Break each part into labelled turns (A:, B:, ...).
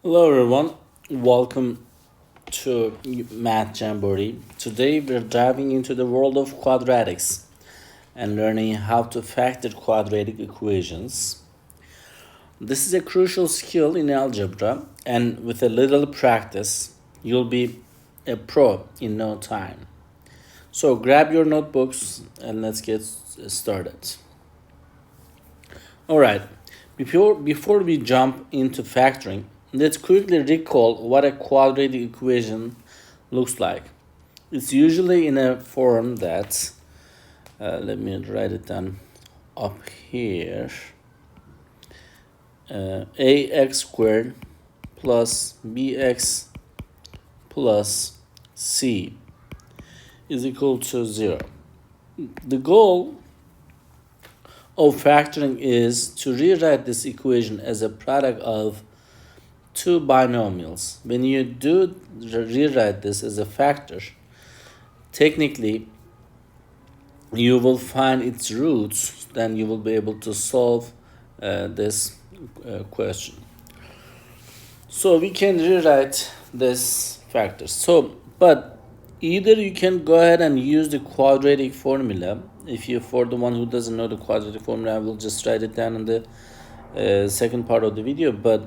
A: Hello everyone, welcome to Math Jamboree. Today we're diving into the world of quadratics and learning how to factor quadratic equations. This is a crucial skill in algebra, and with a little practice, you'll be a pro in no time. So grab your notebooks and let's get started. All right, before we jump into factoring, let's quickly recall what a quadratic equation looks like. It's usually in a form that, let me write it down up here, ax squared plus bx plus c is equal to 0. The goal of factoring is to rewrite this equation as a product of two binomials. When you do rewrite this as a factor, technically you will find its roots, then you will be able to solve this question. So we can rewrite this factor. But either you can go ahead and use the quadratic formula. If you, for the one who doesn't know the quadratic formula, I will just write it down in the second part of the video. But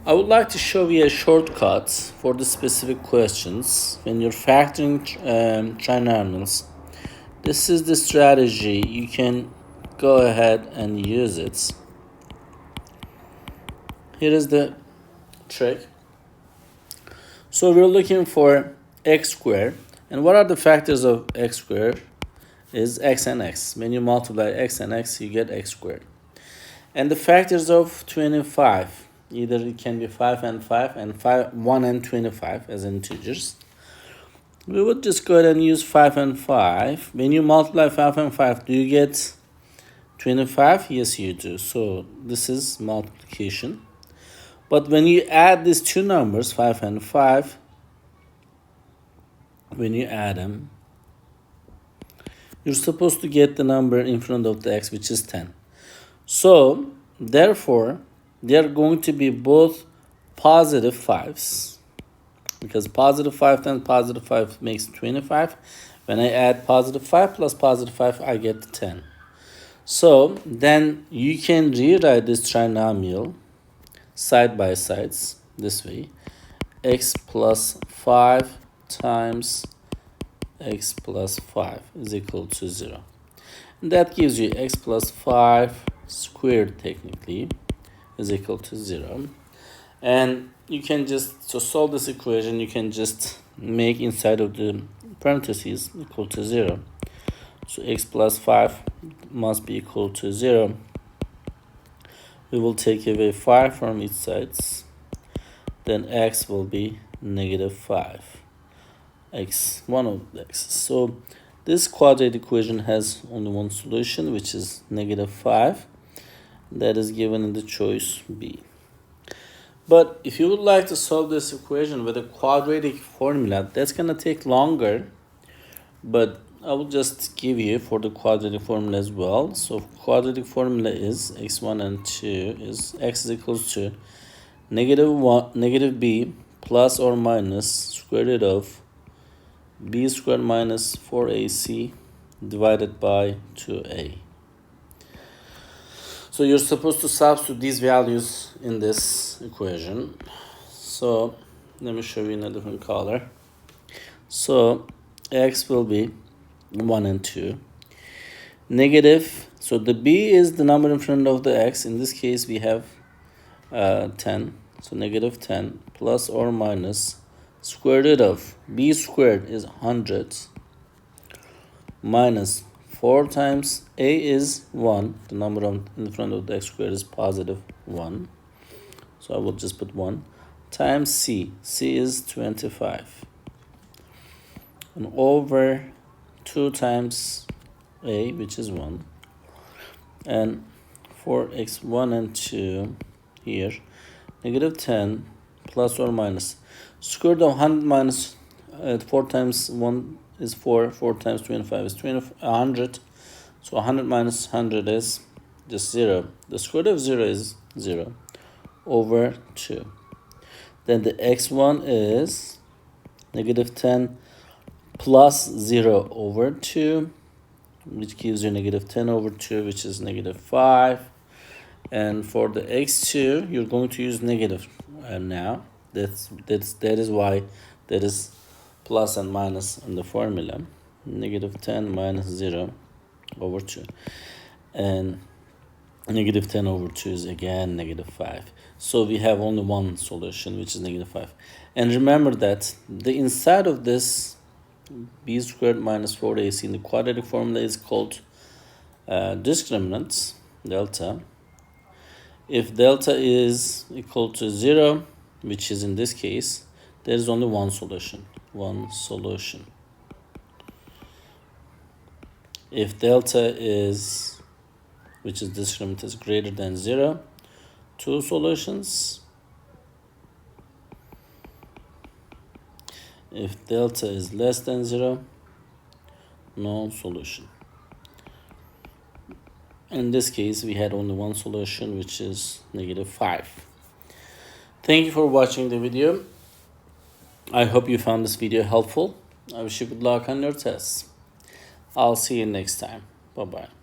A: I would like to show you a shortcut for the specific questions when you're factoring trinomials. This is the strategy. You can go ahead and use it. Here is the trick. So we're looking for x squared. And what are the factors of x squared? Is x and x. When you multiply x and x, you get x squared. And the factors of 25. Either it can be 5 and 5 and 1 and 25 as integers. We would just go ahead and use 5 and 5. When you multiply 5 and 5, do you get 25? Yes, you do. So this is multiplication. But when you add these two numbers, 5 and 5, when you add them, you're supposed to get the number in front of the x, which is 10. So, therefore, they are going to be both positive 5s. Because positive 5 times positive 5 makes 25. When I add positive 5 plus positive 5, I get 10. So, then you can rewrite this trinomial side by sides this way. X plus 5 times x plus 5 is equal to 0. And that gives you x plus 5 squared technically is equal to 0. And you can just, to solve this equation, you can just make inside of the parentheses equal to 0. So x plus 5 must be equal to 0. We will take away 5 from each sides. Then x will be negative 5. X, one of the x's. So this quadratic equation has only one solution, which is negative 5. That is given in the choice B. But if you would like to solve this equation with a quadratic formula, that's going to take longer. But I will just give you for the quadratic formula as well. So quadratic formula is x1 and 2 is x is equals to negative b plus or minus square root of b squared minus 4ac divided by 2a. So you're supposed to substitute these values in this equation. So let me show you in a different color. So x will be 1 and 2. Negative, so the b is the number in front of the x. In this case, we have 10. So negative 10 plus or minus square root of b squared is 100 minus 4 times a is 1. The number in front of the x squared is positive 1. So I will just put 1 times c. c is 25. And over 2 times a, which is 1. And for x1 and 2 here, negative 10 plus or minus square root of 100 minus 4 times 1 is 4. 4 times 25 is 100. So 100 minus 100 is just 0. The square root of 0 is 0 over 2. then the x1 is negative 10 plus 0 over 2, which gives you negative 10 over 2, which is negative 5. And for the x2, you're going to use negative now. That is why there is plus and minus in the formula. Negative 10 minus 0 over 2. And negative 10 over 2 is again negative 5. So we have only one solution, which is negative 5. And remember that the inside of this b squared minus 4ac in the quadratic formula is called discriminant, delta. If delta is equal to 0, which is in this case, there is only one solution. If delta is, which is discriminant, is greater than 0, two solutions. If delta is less than 0, no solution. In this case, we had only one solution, which is negative 5. Thank you for watching the video. I hope you found this video helpful. I wish you good luck on your tests. I'll see you next time. Bye-bye.